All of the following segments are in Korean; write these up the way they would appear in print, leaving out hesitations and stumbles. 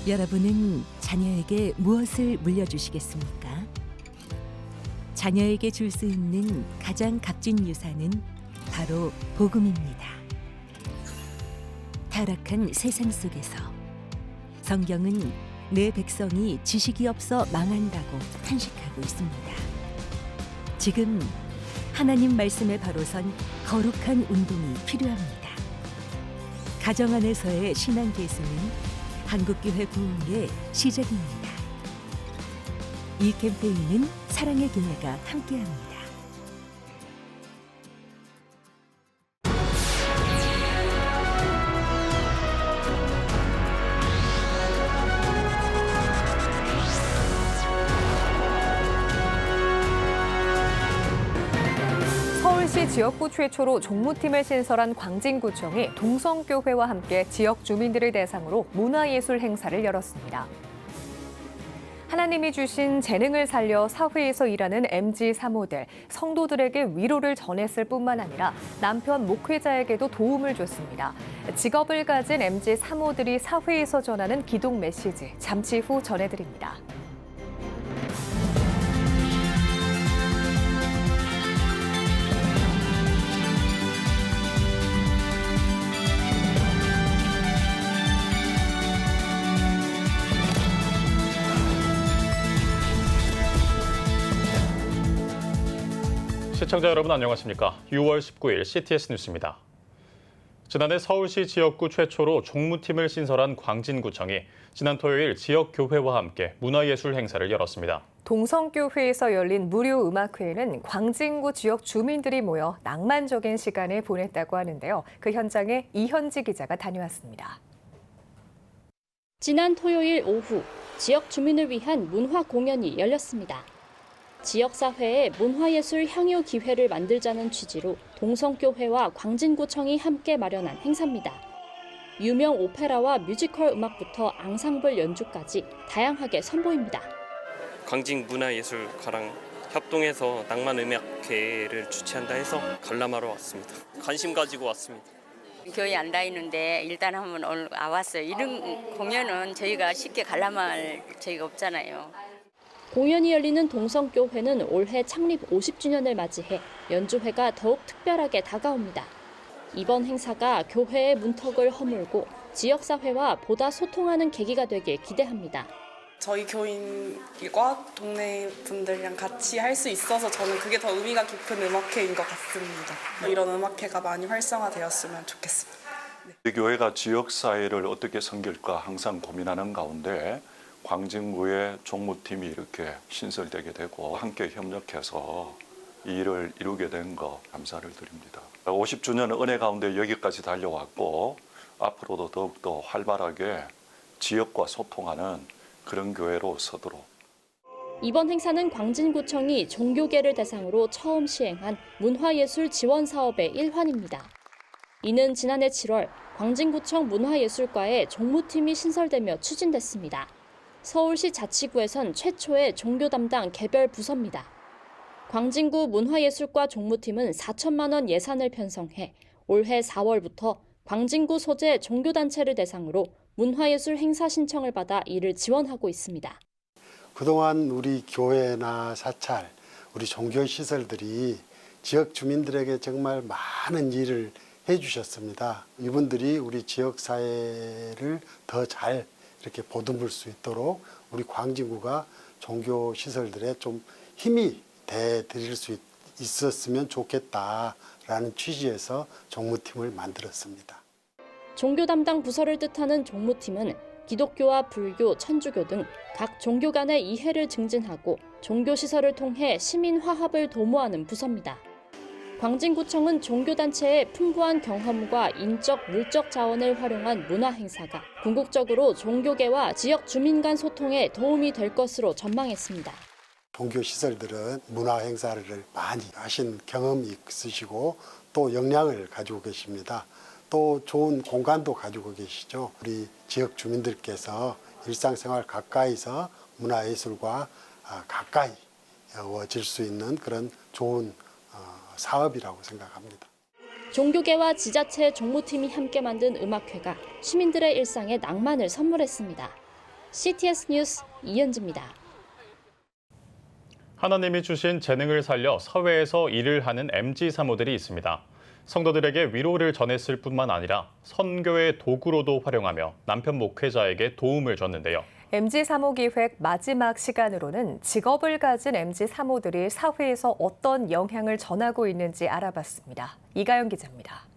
여러분은 자녀에게 무엇을 물려주시겠습니까? 자녀에게 줄 수 있는 가장 값진 유산은 바로 복음입니다. 타락한 세상 속에서 성경은 내 백성이 지식이 없어 망한다고 탄식하고 있습니다. 지금 하나님 말씀에 바로 선 거룩한 운동이 필요합니다. 가정 안에서의 신앙 계승은 한국교회 부흥의 시작입니다. 이 캠페인은 사랑의 교회가 함께합니다. 서울시 지역구 최초로 종무팀을 신설한 광진구청이 동성교회와 함께 지역 주민들을 대상으로 문화예술 행사를 열었습니다. 하나님이 주신 재능을 살려 사회에서 일하는 MZ 사모들, 성도들에게 위로를 전했을 뿐만 아니라 남편 목회자에게도 도움을 줬습니다. 직업을 가진 MZ 사모들이 사회에서 전하는 기독 메시지, 잠시 후 전해드립니다. 시청자 여러분 안녕하십니까? 6월 19일 CTS 뉴스입니다. 지난해 서울시 지역구 최초로 종무팀을 신설한 광진구청이 지난 토요일 지역교회와 함께 문화예술 행사를 열었습니다. 동성교회에서 열린 무료 음악회에는 광진구 지역 주민들이 모여 낭만적인 시간을 보냈다고 하는데요. 그 현장에 이현지 기자가 다녀왔습니다. 지난 토요일 오후 지역 주민을 위한 문화 공연이 열렸습니다. 지역사회에 문화예술 향유 기회를 만들자는 취지로 동성교회와 광진구청이 함께 마련한 행사입니다. 유명 오페라와 뮤지컬 음악부터 앙상블 연주까지 다양하게 선보입니다. 광진문화예술가랑 협동해서 낭만음악회를 주최한다 해서 관람하러 왔습니다. 관심 가지고 왔습니다. 교회 안 다니는데 일단 한번 오늘 와봤어요. 이런 공연은 저희가 쉽게 관람할 저희가 없잖아요. 공연이 열리는 동성교회는 올해 창립 50주년을 맞이해 연주회가 더욱 특별하게 다가옵니다. 이번 행사가 교회의 문턱을 허물고 지역사회와 보다 소통하는 계기가 되길 기대합니다. 저희 교인과 동네 분들이랑 같이 할 수 있어서 저는 그게 더 의미가 깊은 음악회인 것 같습니다. 이런 음악회가 많이 활성화되었으면 좋겠습니다. 네. 교회가 지역사회를 어떻게 섬길까 항상 고민하는 가운데 광진구의 종무팀이 이렇게 신설되게 되고 함께 협력해서 이 일을 이루게 된 거 감사를 드립니다. 50주년 은혜 가운데 여기까지 달려왔고 앞으로도 더욱더 활발하게 지역과 소통하는 그런 교회로 서도록. 이번 행사는 광진구청이 종교계를 대상으로 처음 시행한 문화예술 지원 사업의 일환입니다. 이는 지난해 7월 광진구청 문화예술과에 종무팀이 신설되며 추진됐습니다. 서울시 자치구에선 최초의 종교 담당 개별 부서입니다. 광진구 문화예술과 종무팀은 4천만 원 예산을 편성해 올해 4월부터 광진구 소재 종교단체를 대상으로 문화예술 행사 신청을 받아 이를 지원하고 있습니다. 그동안 우리 교회나 사찰, 우리 종교시설들이 지역 주민들에게 정말 많은 일을 해주셨습니다. 이분들이 우리 지역사회를 더 잘 이렇게 보듬을 수 있도록 우리 광진구가 종교시설들에 좀 힘이 돼드릴 수 있었으면 좋겠다라는 취지에서 종무팀을 만들었습니다. 종교 담당 부서를 뜻하는 종무팀은 기독교와 불교, 천주교 등 각 종교 간의 이해를 증진하고 종교시설을 통해 시민 화합을 도모하는 부서입니다. 광진구청은 종교단체의 풍부한 경험과 인적, 물적 자원을 활용한 문화행사가 궁극적으로 종교계와 지역 주민 간 소통에 도움이 될 것으로 전망했습니다. 종교시설들은 문화행사를 많이 하신 경험이 있으시고 또 역량을 가지고 계십니다. 또 좋은 공간도 가지고 계시죠. 우리 지역 주민들께서 일상생활 가까이서 문화예술과 가까이워질 수 있는 그런 좋은 사업이라고 생각합니다. 종교계와 지자체 종무팀이 함께 만든 음악회가 시민들의 일상에 낭만을 선물했습니다. CTS 뉴스 이은지입니다. 하나님이 주신 재능을 살려 사회에서 일을 하는 MG 사모들이 있습니다. 성도들에게 위로를 전했을 뿐만 아니라 선교의 도구로도 활용하며 남편 목회자에게 도움을 줬는데요. MG 사모 기획 마지막 시간으로는 직업을 가진 MG 사모들이 사회에서 어떤 영향을 전하고 있는지 알아봤습니다. 이가연 기자입니다.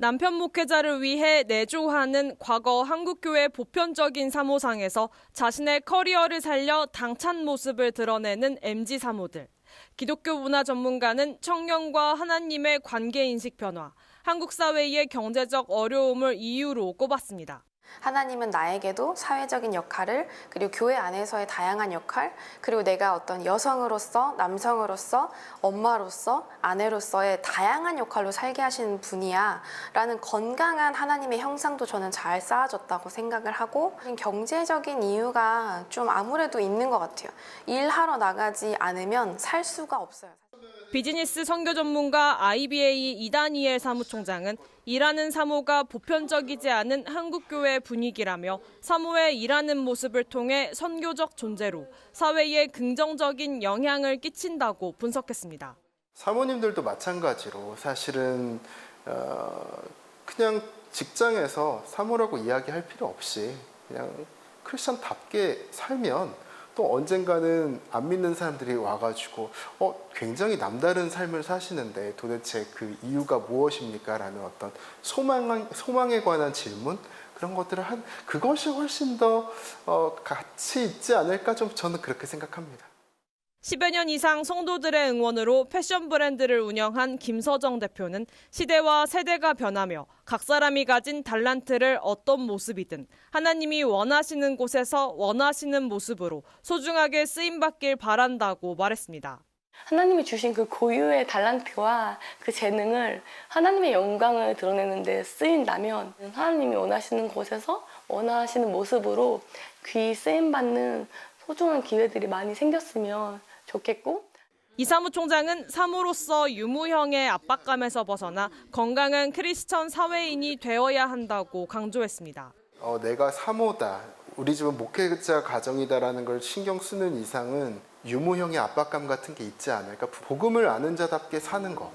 남편 목회자를 위해 내조하는 과거 한국교회 보편적인 사모상에서 자신의 커리어를 살려 당찬 모습을 드러내는 MG 사모들. 기독교 문화 전문가는 청년과 하나님의 관계인식 변화, 한국 사회의 경제적 어려움을 이유로 꼽았습니다. 하나님은 나에게도 사회적인 역할을, 그리고 교회 안에서의 다양한 역할, 그리고 내가 어떤 여성으로서, 남성으로서, 엄마로서, 아내로서의 다양한 역할로 살게 하시는 분이야 라는 건강한 하나님의 형상도 저는 잘 쌓아졌다고 생각을 하고, 경제적인 이유가 좀 아무래도 있는 것 같아요. 일하러 나가지 않으면 살 수가 없어요. 비즈니스 선교 전문가 IBA 이다니엘 사무총장은 일하는 사모가 보편적이지 않은 한국교회 분위기라며 사모의 일하는 모습을 통해 선교적 존재로 사회에 긍정적인 영향을 끼친다고 분석했습니다. 사모님들도 마찬가지로 사실은 그냥 직장에서 사모라고 이야기할 필요 없이 그냥 크리스천답게 살면 또 언젠가는 안 믿는 사람들이 와가지고 굉장히 남다른 삶을 사시는데 도대체 그 이유가 무엇입니까? 라는 어떤 소망에 관한 질문, 그런 것들을 그것이 훨씬 더 가치 있지 않을까, 좀 저는 그렇게 생각합니다. 10여 년 이상 성도들의 응원으로 패션 브랜드를 운영한 김서정 대표는 시대와 세대가 변하며 각 사람이 가진 달란트를 어떤 모습이든 하나님이 원하시는 곳에서 원하시는 모습으로 소중하게 쓰임받길 바란다고 말했습니다. 하나님이 주신 그 고유의 달란트와 그 재능을 하나님의 영광을 드러내는 데 쓰인다면 하나님이 원하시는 곳에서 원하시는 모습으로 귀히 쓰임받는 소중한 기회들이 많이 생겼으면 좋겠고, 이 사무총장은 사모로서 유무형의 압박감에서 벗어나 건강한 크리스천 사회인이 되어야 한다고 강조했습니다. 내가 사모다, 우리 집은 목회자 가정이다라는 걸 신경 쓰는 이상은 유무형의 압박감 같은 게 있지 않을까, 복음을 아는 자답게 사는 거,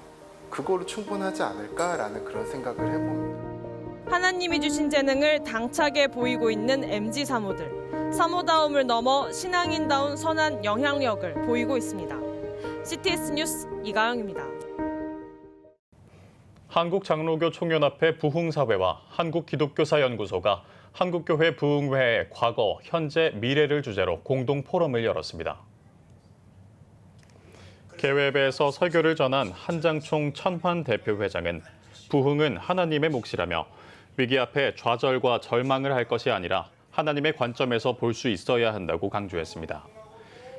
그거로 충분하지 않을까라는 그런 생각을 해봅니다. 하나님이 주신 재능을 당차게 보이고 있는 MG 사모들. 사모다움을 넘어 신앙인다운 선한 영향력을 보이고 있습니다. CTS 뉴스 이가영입니다. 한국장로교 총연합회 부흥사회와 한국기독교사연구소가 한국교회 부흥회의 과거, 현재, 미래를 주제로 공동 포럼을 열었습니다. 개회에서 설교를 전한 한장총 천환 대표회장은 부흥은 하나님의 몫이라며 위기 앞에 좌절과 절망을 할 것이 아니라 하나님의 관점에서 볼 수 있어야 한다고 강조했습니다.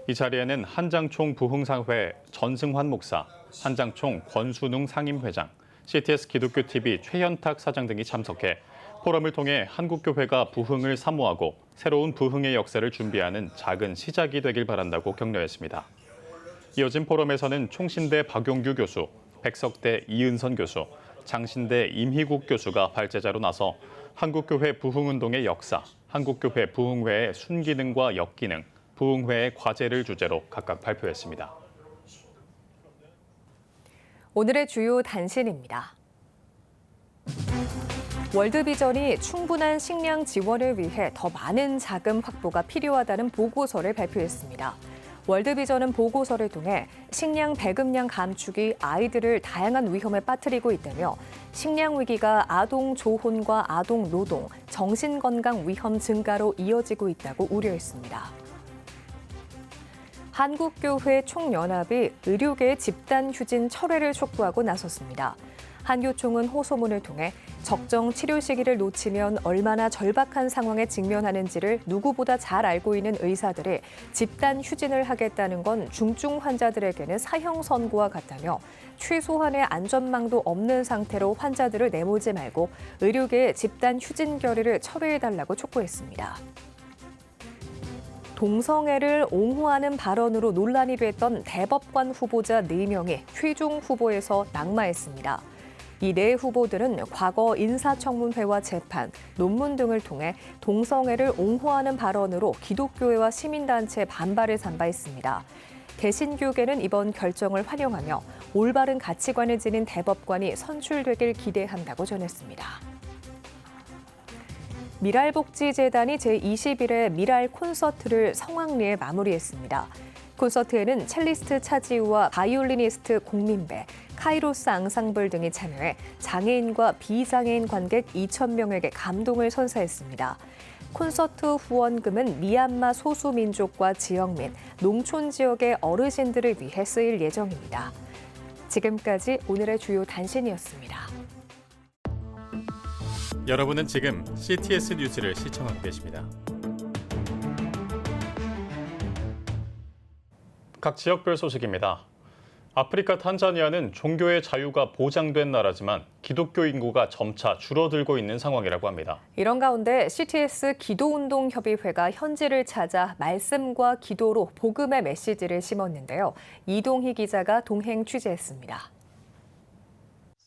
이 자리에는 한장총 부흥사회 전승환 목사, 한장총 권순웅 상임회장, CTS 기독교TV 최현탁 사장 등이 참석해 포럼을 통해 한국교회가 부흥을 사모하고 새로운 부흥의 역사를 준비하는 작은 시작이 되길 바란다고 격려했습니다. 이어진 포럼에서는 총신대 박용규 교수, 백석대 이은선 교수, 장신대 임희국 교수가 발제자로 나서 한국교회 부흥운동의 역사, 한국교회 부흥회의 순기능과 역기능, 부흥회의 과제를 주제로 각각 발표했습니다. 오늘의 주요 단신입니다. 월드비전이 충분한 식량 지원을 위해 더 많은 자금 확보가 필요하다는 보고서를 발표했습니다. 월드비전은 보고서를 통해 식량 배급량 감축이 아이들을 다양한 위험에 빠뜨리고 있다며 식량 위기가 아동 조혼과 아동 노동, 정신건강 위험 증가로 이어지고 있다고 우려했습니다. 한국교회 총연합이 의료계의 집단 휴진 철회를 촉구하고 나섰습니다. 한교총은 호소문을 통해 적정 치료 시기를 놓치면 얼마나 절박한 상황에 직면하는지를 누구보다 잘 알고 있는 의사들이 집단 휴진을 하겠다는 건 중증 환자들에게는 사형 선고와 같다며 최소한의 안전망도 없는 상태로 환자들을 내모지 말고 의료계의 집단 휴진 결의를 철회해달라고 촉구했습니다. 동성애를 옹호하는 발언으로 논란이 됐던 대법관 후보자 4명이 최종 후보에서 낙마했습니다. 이 네 후보들은 과거 인사청문회와 재판, 논문 등을 통해 동성애를 옹호하는 발언으로 기독교회와 시민단체의 반발을 산 바 있습니다. 개신교계는 이번 결정을 환영하며 올바른 가치관을 지닌 대법관이 선출되길 기대한다고 전했습니다. 미랄복지재단이 제21회 미랄 콘서트를 성황리에 마무리했습니다. 콘서트에는 첼리스트 차지우와 바이올리니스트 공민배, 카이로스 앙상블 등이 참여해 장애인과 비장애인 관객 2,000명에게 감동을 선사했습니다. 콘서트 후원금은 미얀마 소수민족과 지역민, 농촌 지역의 어르신들을 위해 쓰일 예정입니다. 지금까지 오늘의 주요 단신이었습니다. 여러분은 지금 CTS 뉴스를 시청하고 계십니다. 각 지역별 소식입니다. 아프리카 탄자니아는 종교의 자유가 보장된 나라지만 기독교 인구가 점차 줄어들고 있는 상황이라고 합니다. 이런 가운데 CTS 기도운동협의회가 현지를 찾아 말씀과 기도로 복음의 메시지를 심었는데요. 이동희 기자가 동행 취재했습니다.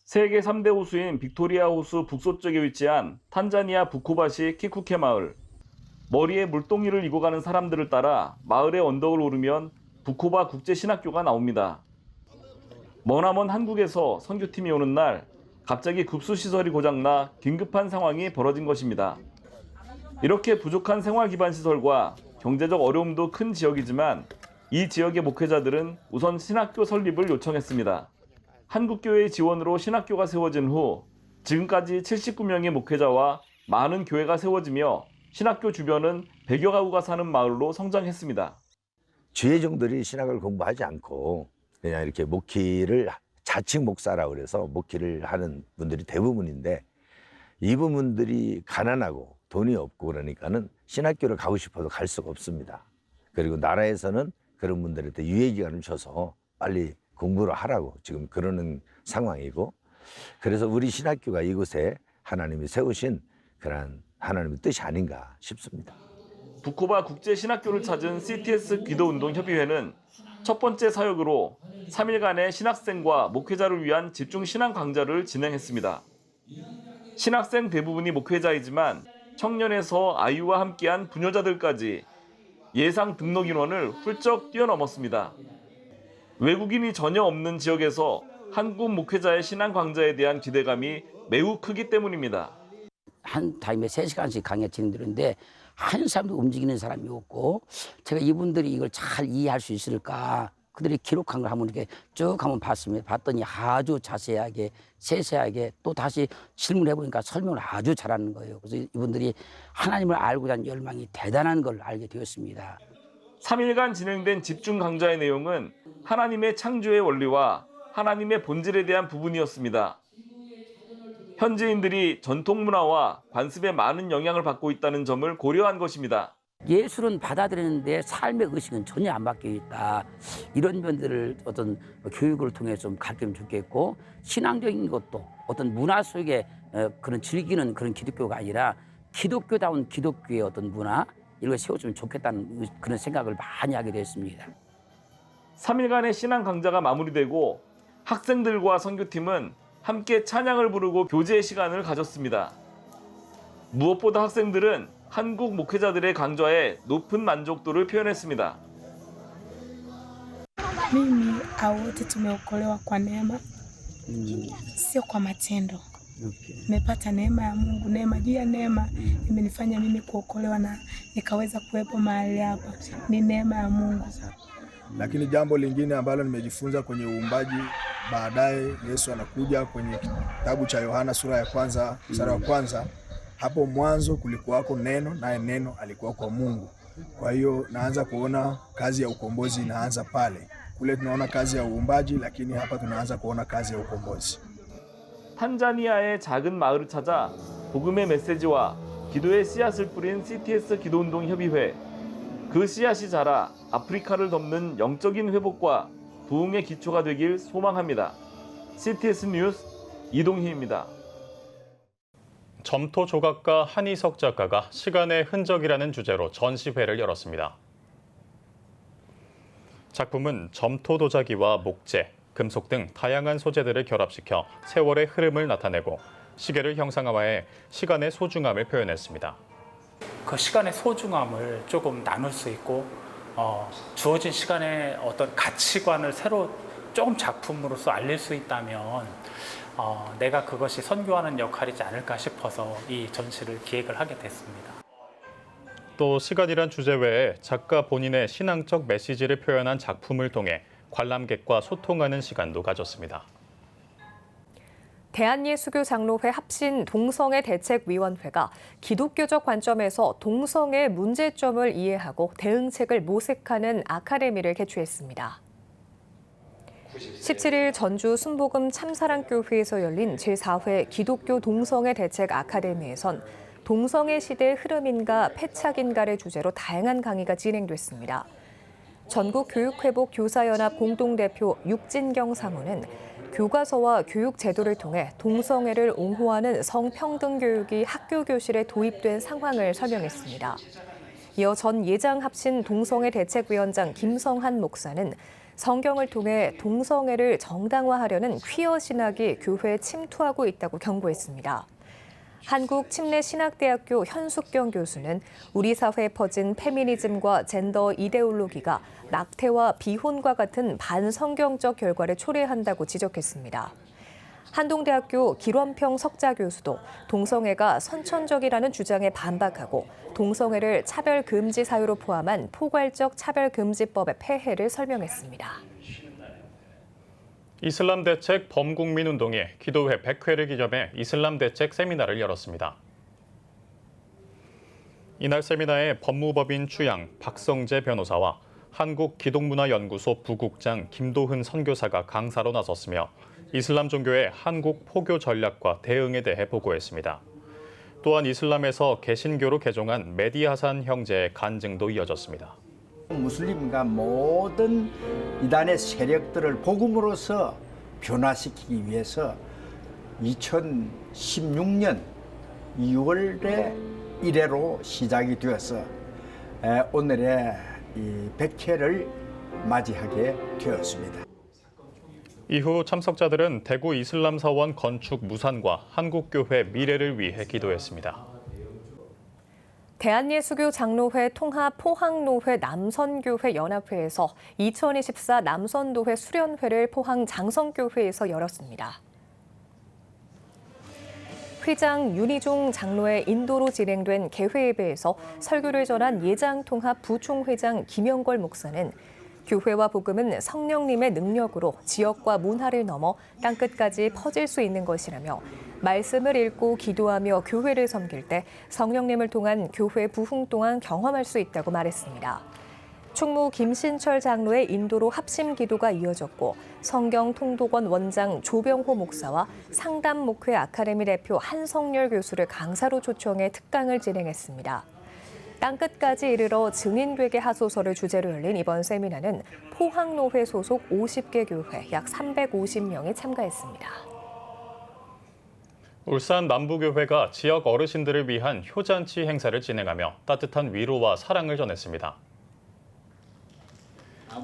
세계 3대 호수인 빅토리아 호수 북서쪽에 위치한 탄자니아 부쿠바시 키쿠케 마을. 머리에 물동이를 이고 가는 사람들을 따라 마을의 언덕을 오르면 부쿠바 국제신학교가 나옵니다. 머나먼 한국에서 선교팀이 오는 날 갑자기 급수시설이 고장나 긴급한 상황이 벌어진 것입니다. 이렇게 부족한 생활 기반 시설과 경제적 어려움도 큰 지역이지만 이 지역의 목회자들은 우선 신학교 설립을 요청했습니다. 한국교회의 지원으로 신학교가 세워진 후 지금까지 79명의 목회자와 많은 교회가 세워지며 신학교 주변은 100여 가구가 사는 마을로 성장했습니다. 지회종들이 신학을 공부하지 않고 그냥 이렇게 목회를 자칭 목사라고 그래서 목회를 하는 분들이 대부분인데 이 부분들이 가난하고 돈이 없고 그러니까는 신학교를 가고 싶어도 갈 수가 없습니다. 그리고 나라에서는 그런 분들한테 유예기간을 줘서 빨리 공부를 하라고 지금 그러는 상황이고 그래서 우리 신학교가 이곳에 하나님이 세우신 그런 하나님의 뜻이 아닌가 싶습니다. 부쿠바 국제신학교를 찾은 CTS 기도운동협의회는 첫 번째 사역으로 3일간의 신학생과 목회자를 위한 집중 신앙 강좌를 진행했습니다. 신학생 대부분이 목회자이지만 청년에서 아이와 함께한 부녀자들까지 예상 등록 인원을 훌쩍 뛰어넘었습니다. 외국인이 전혀 없는 지역에서 한국 목회자의 신앙 강좌에 대한 기대감이 매우 크기 때문입니다. 한 타임에 3시간씩 강의 진행되는데 한 사람도 움직이는 사람이 없고 제가 이분들이 이걸 잘 이해할 수 있을까 그들이 기록한 걸 한번 이렇게 쭉 한번 봤더니 아주 자세하게 세세하게 또 다시 질문해 보니까 설명을 아주 잘하는 거예요. 그래서 이분들이 하나님을 알고자 하는 열망이 대단한 걸 알게 되었습니다. 3일간 진행된 집중 강좌의 내용은 하나님의 창조의 원리와 하나님의 본질에 대한 부분이었습니다. 현지인들이 전통 문화와 관습에 많은 영향을 받고 있다는 점을 고려한 것입니다. 예술은 받아들이는데 삶의 의식은 전혀 안 바뀌어 있다. 이런 면들을 어떤 교육을 통해서 좀 가르치면 좋겠고 신앙적인 것도 어떤 문화 속에 그런 즐기는 그런 기독교가 아니라 기독교다운 기독교의 어떤 문화 이걸 세워주면 좋겠다는 그런 생각을 많이 하게 됐습니다. 3일간의 신앙 강좌가 마무리되고 학생들과 선교팀은 함께 찬양을 부르고 교제 시간을 가졌습니다. 무엇보다 학생들은 한국 목회자들의 강좌에 높은 만족도를 표현했습니다. Mimi au wote tumeokolewa kwa neema, sio kwa matendo. Nimepata neema ya Mungu, neema juu ya neema imenifanya mimi kuokolewa na nikaweza kuwepo mahali hapa. Ni neema ya Mungu. Lakini jambo lingine ambalo nimejifunza kwenye uumbaji, baadaye Yesu anakuja kwenye kitabu cha Yohana sura ya 1 mstari wa 1, hapo mwanzo kulikuwako neno, naye neno alikuwa kwa Mungu. Kwa hiyo naanza kuona kazi ya ukombozi inaanza pale. Kule tunaona kazi ya uumbaji, lakini hapa tunaanza kuona kazi ya ukombozi. 탄자니아의 작은 마을을 찾아 복음의 메시지와 기도의 씨앗을 뿌린 CTS 기도운동협의회. 그 씨앗이 자라 아프리카를 덮는 영적인 회복과 부흥의 기초가 되길 소망합니다. CTS 뉴스 이동희입니다. 점토 조각가 한희석 작가가 시간의 흔적이라는 주제로 전시회를 열었습니다. 작품은 점토 도자기와 목재, 금속 등 다양한 소재들을 결합시켜 세월의 흐름을 나타내고 시계를 형상화해 시간의 소중함을 표현했습니다. 그 시간의 소중함을 조금 나눌 수 있고 주어진 시간의 어떤 가치관을 새로 조금 작품으로서 알릴 수 있다면 내가 그것이 선교하는 역할이지 않을까 싶어서 이 전시를 기획을 하게 됐습니다. 또 시간이란 주제 외에 작가 본인의 신앙적 메시지를 표현한 작품을 통해 관람객과 소통하는 시간도 가졌습니다. 대한예수교 장로회 합신 동성애 대책위원회가 기독교적 관점에서 동성애 문제점을 이해하고 대응책을 모색하는 아카데미를 개최했습니다. 17일 전주 순복음 참사랑교회에서 열린 제4회 기독교 동성애 대책 아카데미에선 동성애 시대의 흐름인가 패착인가를 주제로 다양한 강의가 진행됐습니다. 전국교육회복 교사연합 공동대표 육진경 사무는 교과서와 교육 제도를 통해 동성애를 옹호하는 성평등 교육이 학교 교실에 도입된 상황을 설명했습니다. 이어 전 예장 합신 동성애 대책위원장 김성한 목사는 성경을 통해 동성애를 정당화하려는 퀴어 신학이 교회에 침투하고 있다고 경고했습니다. 한국침례신학대학교 현숙경 교수는 우리 사회에 퍼진 페미니즘과 젠더 이데올로기가 낙태와 비혼과 같은 반성경적 결과를 초래한다고 지적했습니다. 한동대학교 길원평 석자 교수도 동성애가 선천적이라는 주장에 반박하고 동성애를 차별금지 사유로 포함한 포괄적 차별금지법의 폐해를 설명했습니다. 이슬람 대책 범국민운동이 기도회 100회를 기념해 이슬람 대책 세미나를 열었습니다. 이날 세미나에 법무법인 추양 박성재 변호사와 한국기독문화연구소 부국장 김도흔 선교사가 강사로 나섰으며 이슬람 종교의 한국 포교 전략과 대응에 대해 보고했습니다. 또한 이슬람에서 개신교로 개종한 메디 하산 형제의 간증도 이어졌습니다. 무슬림과 모든 이단의 세력들을 복음으로서 변화시키기 위해서 2016년 2월에 1회로 시작이 되어서 오늘의 이 100회를 맞이하게 되었습니다. 이후 참석자들은 대구 이슬람사원 건축 무산과 한국교회 미래를 위해 기도했습니다. 대한예수교 장로회 통합 포항노회 남선교회 연합회에서 2024 남선도회 수련회를 포항 장성교회에서 열었습니다. 회장 윤희종 장로의 인도로 진행된 개회 예배에서 설교를 전한 예장통합 부총회장 김영걸 목사는 교회와 복음은 성령님의 능력으로 지역과 문화를 넘어 땅끝까지 퍼질 수 있는 것이라며 말씀을 읽고 기도하며 교회를 섬길 때 성령님을 통한 교회 부흥 또한 경험할 수 있다고 말했습니다. 총무 김신철 장로의 인도로 합심 기도가 이어졌고 성경통독원 원장 조병호 목사와 상담목회 아카데미 대표 한성열 교수를 강사로 초청해 특강을 진행했습니다. 땅끝까지 이르러 증인되게 하소서를 주제로 열린 이번 세미나는 포항노회 소속 50개 교회 약 350명이 참가했습니다. 울산 남부교회가 지역 어르신들을 위한 효잔치 행사를 진행하며 따뜻한 위로와 사랑을 전했습니다.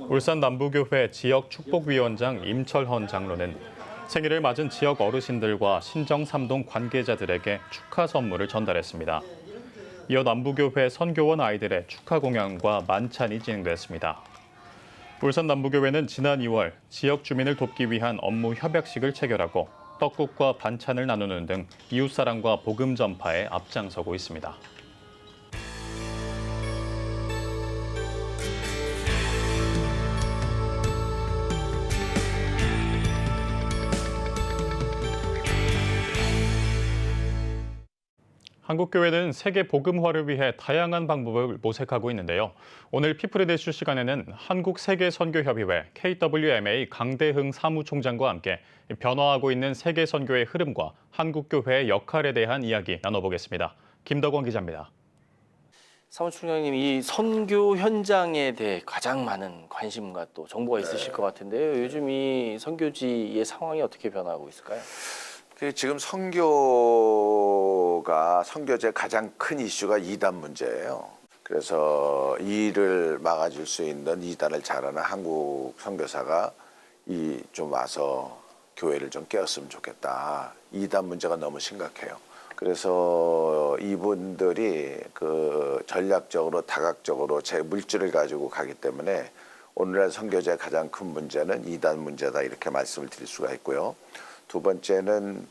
울산 남부교회 지역축복위원장 임철헌 장로는 생일을 맞은 지역 어르신들과 신정3동 관계자들에게 축하 선물을 전달했습니다. 이어 남부교회 선교원 아이들의 축하 공연과 만찬이 진행됐습니다. 울산 남부교회는 지난 2월 지역 주민을 돕기 위한 업무 협약식을 체결하고 떡국과 반찬을 나누는 등 이웃사랑과 복음 전파에 앞장서고 있습니다. 한국교회는 세계 복음화를 위해 다양한 방법을 모색하고 있는데요. 오늘 피플의 이슈 시간에는 한국세계선교협의회 KWMA 강대흥 사무총장과 함께 변화하고 있는 세계 선교의 흐름과 한국교회의 역할에 대한 이야기 나눠보겠습니다. 김덕원 기자입니다. 사무총장님, 이 선교 현장에 대해 가장 많은 관심과 또 정보가 있으실 것 같은데요. 요즘 이 선교지의 상황이 어떻게 변화하고 있을까요? 지금 선교제 가장 큰 이슈가 이단 문제예요. 그래서 이 일을 막아줄 수 있는 이단을 잘하는 한국 선교사가 좀 와서 교회를 좀 깨웠으면 좋겠다. 이단 문제가 너무 심각해요. 그래서 이분들이 그 전략적으로 다각적으로 제 물질을 가지고 가기 때문에 오늘날 선교제의 가장 큰 문제는 이단 문제다 이렇게 말씀을 드릴 수가 있고요. 두 번째는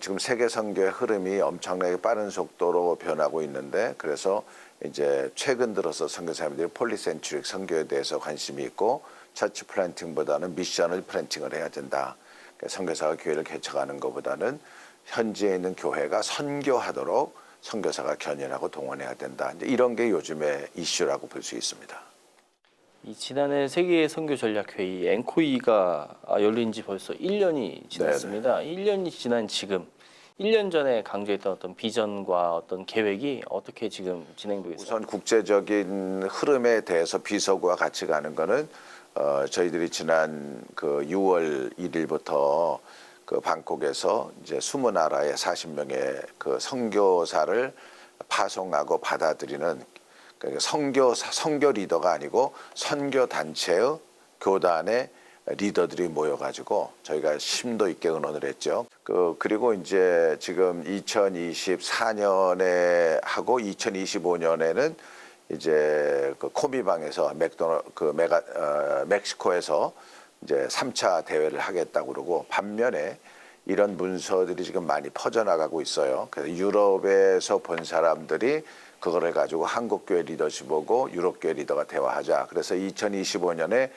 지금 세계 선교의 흐름이 엄청나게 빠른 속도로 변하고 있는데 그래서 이제 최근 들어서 선교사님들이 폴리센트릭 선교에 대해서 관심이 있고 처치 플랜팅보다는 미션을 플랜팅을 해야 된다. 그러니까 선교사가 교회를 개척하는 것보다는 현지에 있는 교회가 선교하도록 선교사가 견인하고 동원해야 된다. 이제 이런 게 요즘의 이슈라고 볼 수 있습니다. 이 지난해 세계 선교 전략 회의 앵코이가 열린 지 벌써 1년이 지났습니다. 1년이 지난 지금 1년 전에 강조했던 어떤 비전과 어떤 계획이 어떻게 지금 진행되고 있습니까? 우선 국제적인 흐름에 대해서 비서구와 같이 가는 거는 저희들이 지난 그 6월 1일부터 그 방콕에서 이제 20나라의 40명의 그 선교사를 파송하고 받아들이는 그러니까 선교 리더가 아니고 선교 단체의 교단의 리더들이 모여가지고 저희가 심도 있게 의논을 했죠. 그리고 이제 지금 2024년에 하고 2025년에는 이제 그 코미방에서 멕시코에서 이제 3차 대회를 하겠다고 그러고 반면에 이런 문서들이 지금 많이 퍼져나가고 있어요. 그래서 유럽에서 본 사람들이 그거를 가지고 한국교회 리더십하고 유럽교회 리더가 대화하자. 그래서 2025년에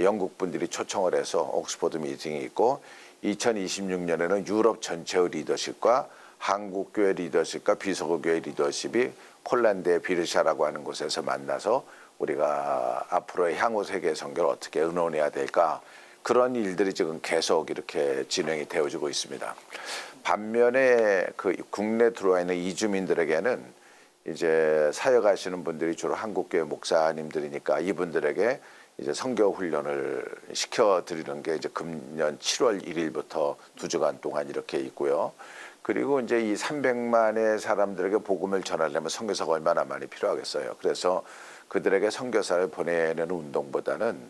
영국 분들이 초청을 해서 옥스퍼드 미팅이 있고 2026년에는 유럽 전체의 리더십과 한국교회 리더십과 비서구교회 리더십이 폴란드의 비르샤라고 하는 곳에서 만나서 우리가 앞으로의 향후 세계 선교를 어떻게 의논해야 될까 그런 일들이 지금 계속 이렇게 진행이 되어지고 있습니다. 반면에 그 국내 들어와 있는 이주민들에게는 이제 사역하시는 분들이 주로 한국교회 목사님들이니까 이분들에게 이제 선교 훈련을 시켜드리는 게 이제 금년 7월 1일부터 2주간 동안 이렇게 있고요. 그리고 이제 이 300만의 사람들에게 복음을 전하려면 선교사가 얼마나 많이 필요하겠어요. 그래서 그들에게 선교사를 보내는 운동보다는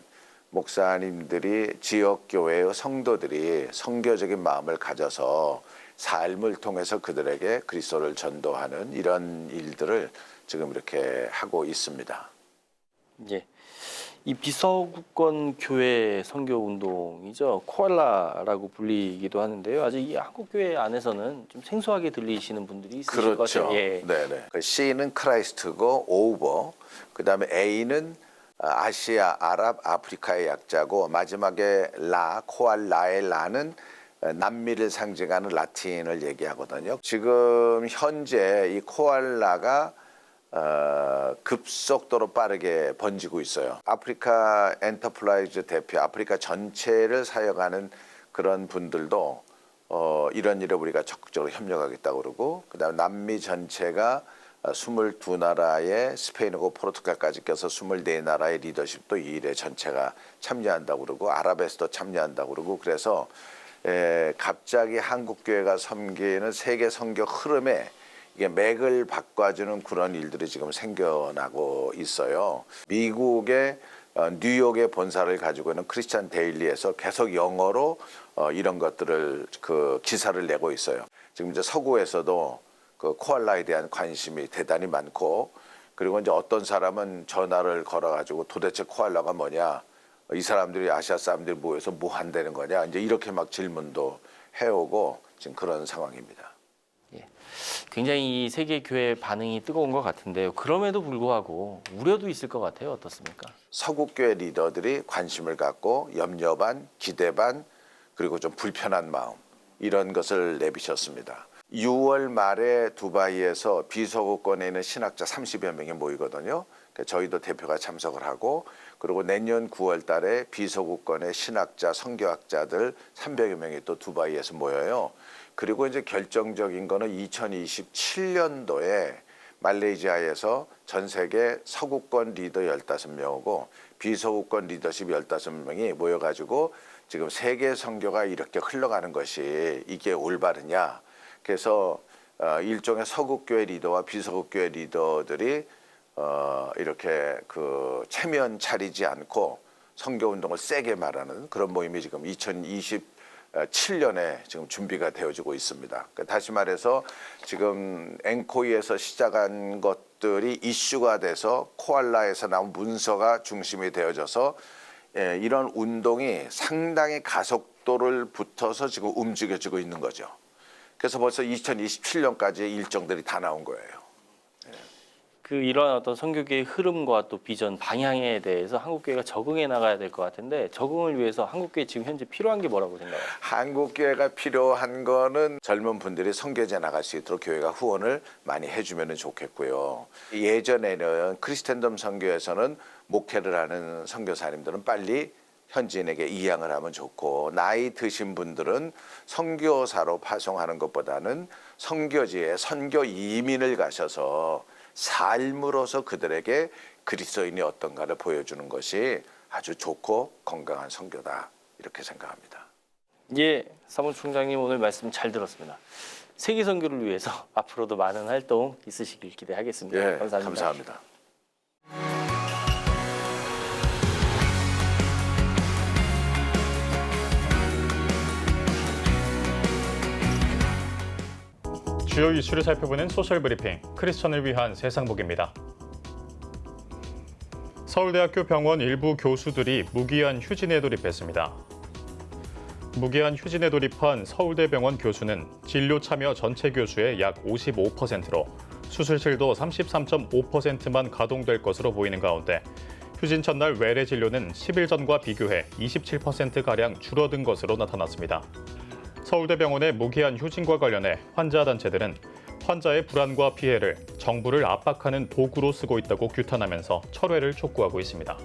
목사님들이 지역교회의 성도들이 선교적인 마음을 가져서 삶을 통해서 그들에게 그리스도를 전도하는 이런 일들을 지금 이렇게 하고 있습니다. 예. 이 비서구권 교회 선교 운동이죠. 코알라라고 불리기도 하는데요. 아직 이 한국 교회 안에서는 좀 생소하게 들리시는 분들이 있으실 것 같아요. 예. 네네. 그 C는 크라이스트고 오버, 그다음에 A는 아시아, 아랍, 아프리카의 약자고 마지막에 코알라의 라는 남미를 상징하는 라틴을 얘기하거든요. 지금 현재 이 코알라가 급속도로 빠르게 번지고 있어요. 아프리카 엔터프라이즈 대표, 아프리카 전체를 사역하는 그런 분들도 이런 일에 우리가 적극적으로 협력하겠다고 그러고, 그다음에 남미 전체가 22나라의 스페인하고 포르투갈까지 껴서 24나라의 리더십도 이 일에 전체가 참여한다고 그러고, 아랍에서도 참여한다고 그러고, 그래서 갑자기 한국교회가 섬기는 세계 선교 흐름에 이게 맥을 바꿔주는 그런 일들이 지금 생겨나고 있어요. 미국의 뉴욕의 본사를 가지고 있는 크리스찬 데일리에서 계속 영어로 이런 것들을 그 기사를 내고 있어요. 지금 이제 서구에서도 그 코알라에 대한 관심이 대단히 많고, 그리고 이제 어떤 사람은 전화를 걸어가지고 도대체 코알라가 뭐냐, 이 사람들이 아시아 사람들이 모여서 뭐 한다는 거냐, 이제 이렇게 막 질문도 해오고 지금 그런 상황입니다. 예. 굉장히 이 세계 교회 반응이 뜨거운 것 같은데요. 그럼에도 불구하고 우려도 있을 것 같아요. 어떻습니까? 서구교회 리더들이 관심을 갖고 염려 반, 기대 반, 그리고 좀 불편한 마음, 이런 것을 내비쳤습니다. 6월 말에 두바이에서 비서구권에 있는 신학자 30여 명이 모이거든요. 저희도 대표가 참석을 하고, 그리고 내년 9월 달에 비서구권의 신학자, 선교학자들 300여 명이 또 두바이에서 모여요. 그리고 이제 결정적인 거는 2027년도에 말레이시아에서 전 세계 서구권 리더 15명이고 비서구권 리더십 15명이 모여가지고 지금 세계 선교가 이렇게 흘러가는 것이 이게 올바르냐. 그래서 일종의 서구교회 리더와 비서구교회 리더들이 이렇게 그 체면 차리지 않고 선교운동을 세게 말하는 그런 모임이 지금 2027년에 지금 준비가 되어지고 있습니다. 다시 말해서 지금 앵코이에서 시작한 것들이 이슈가 돼서 코알라에서 나온 문서가 중심이 되어져서 이런 운동이 상당히 가속도를 붙어서 지금 움직여지고 있는 거죠. 그래서 벌써 2027년까지의 일정들이 다 나온 거예요. 이러한 어떤 선교계의 흐름과 또 비전, 방향에 대해서 한국교회가 적응해 나가야 될 것 같은데 적응을 위해서 한국교회 지금 현재 필요한 게 뭐라고 생각해요? 한국교회가 필요한 거는 젊은 분들이 선교제 나갈 수 있도록 교회가 후원을 많이 해주면 좋겠고요. 예전에는 크리스텐덤 선교에서는 목회를 하는 선교사님들은 빨리 현지인에게 이양을 하면 좋고 나이 드신 분들은 선교사로 파송하는 것보다는 선교지에 선교 이민을 가셔서 삶으로서 그들에게 그리스도인이 어떤가를 보여주는 것이 아주 좋고 건강한 선교다 이렇게 생각합니다. 예, 사무총장님 오늘 말씀 잘 들었습니다. 세계 선교를 위해서 앞으로도 많은 활동 있으시길 기대하겠습니다. 예, 감사합니다. 감사합니다. 주요 이슈를 살펴보는 소셜 브리핑, 크리스천을 위한 세상복입니다. 서울대학교 병원 일부 교수들이 무기한 휴진에 돌입했습니다. 무기한 휴진에 돌입한 서울대병원 교수는 진료 참여 전체 교수의 약 55%로 수술실도 33.5%만 가동될 것으로 보이는 가운데 휴진 첫날 외래 진료는 10일 전과 비교해 27%가량 줄어든 것으로 나타났습니다. 서울대병원의 무기한 휴진과 관련해 환자 단체들은 환자의 불안과 피해를 정부를 압박하는 도구로 쓰고 있다고 규탄하면서 철회를 촉구하고 있습니다.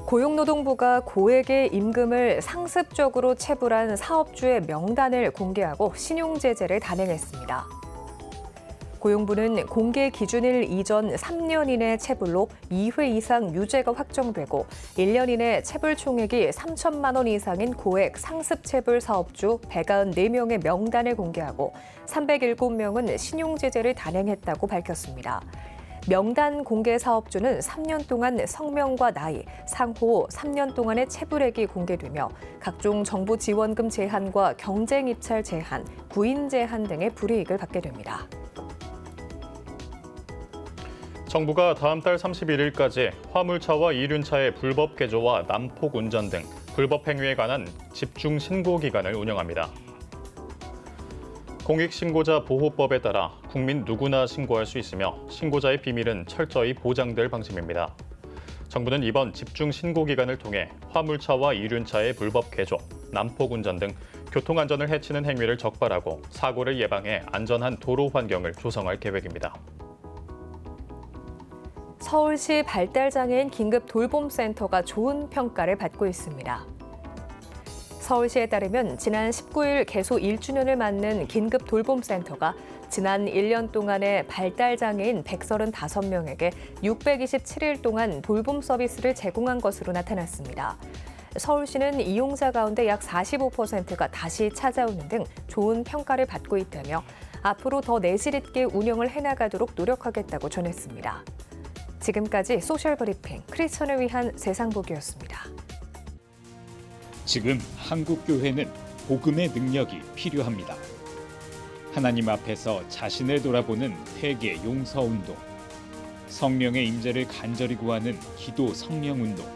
고용노동부가 고액의 임금을 상습적으로 체불한 사업주의 명단을 공개하고 신용제재를 단행했습니다. 고용부는 공개 기준일 이전 3년 이내 체불로 2회 이상 유죄가 확정되고 1년 이내 체불 총액이 3천만 원 이상인 고액 상습 체불 사업주 194명의 명단을 공개하고 307명은 신용제재를 단행했다고 밝혔습니다. 명단 공개 사업주는 3년 동안 성명과 나이, 상호 3년 동안의 체불액이 공개되며 각종 정부 지원금 제한과 경쟁 입찰 제한, 구인 제한 등의 불이익을 받게 됩니다. 정부가 다음 달 31일까지 화물차와 이륜차의 불법 개조와 난폭 운전 등 불법 행위에 관한 집중 신고 기간을 운영합니다. 공익신고자 보호법에 따라 국민 누구나 신고할 수 있으며 신고자의 비밀은 철저히 보장될 방침입니다. 정부는 이번 집중 신고 기간을 통해 화물차와 이륜차의 불법 개조, 난폭 운전 등 교통안전을 해치는 행위를 적발하고 사고를 예방해 안전한 도로 환경을 조성할 계획입니다. 서울시 발달장애인 긴급 돌봄센터가 좋은 평가를 받고 있습니다. 서울시에 따르면 지난 19일 개소 1주년을 맞는 긴급 돌봄센터가 지난 1년 동안에 발달장애인 135명에게 627일 동안 돌봄 서비스를 제공한 것으로 나타났습니다. 서울시는 이용자 가운데 약 45%가 다시 찾아오는 등 좋은 평가를 받고 있다며 앞으로 더 내실 있게 운영을 해나가도록 노력하겠다고 전했습니다. 지금까지 소셜브리핑 크리스천을 위한 세상복이었습니다. 지금 한국교회는 복음의 능력이 필요합니다. 하나님 앞에서 자신을 돌아보는 회개 용서운동, 성령의 임재를 간절히 구하는 기도 성령운동,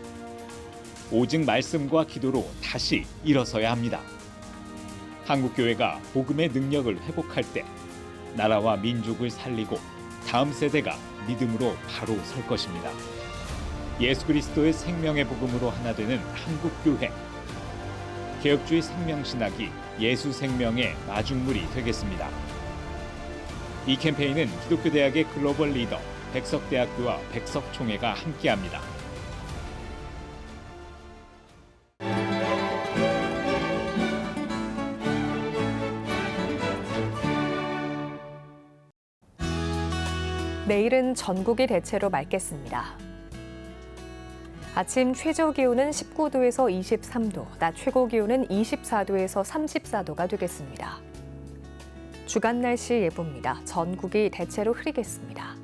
오직 말씀과 기도로 다시 일어서야 합니다. 한국교회가 복음의 능력을 회복할 때 나라와 민족을 살리고 다음 세대가 믿음으로 바로 설 것입니다. 예수 그리스도의 생명의 복음으로 하나 되는 한국교회. 개혁주의 생명신학이 예수 생명의 마중물이 되겠습니다. 이 캠페인은 기독교대학의 글로벌 리더 백석대학교와 백석총회가 함께합니다. 내일은 전국이 대체로 맑겠습니다. 아침 최저 기온은 19도에서 23도, 낮 최고 기온은 24도에서 34도가 되겠습니다. 주간 날씨 예보입니다. 전국이 대체로 흐리겠습니다.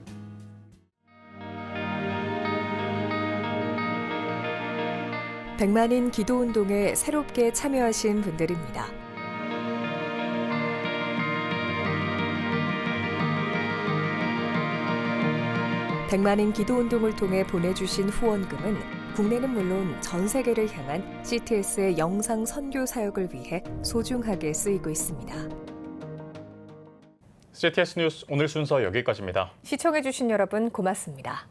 백만인 기도운동에 새롭게 참여하신 분들입니다. 백만인 기도운동을 통해 보내주신 후원금은 국내는 물론 전 세계를 향한 CTS의 영상 선교 사역을 위해 소중하게 쓰이고 있습니다. CTS 뉴스 오늘 순서 여기까지입니다. 시청해주신 여러분 고맙습니다.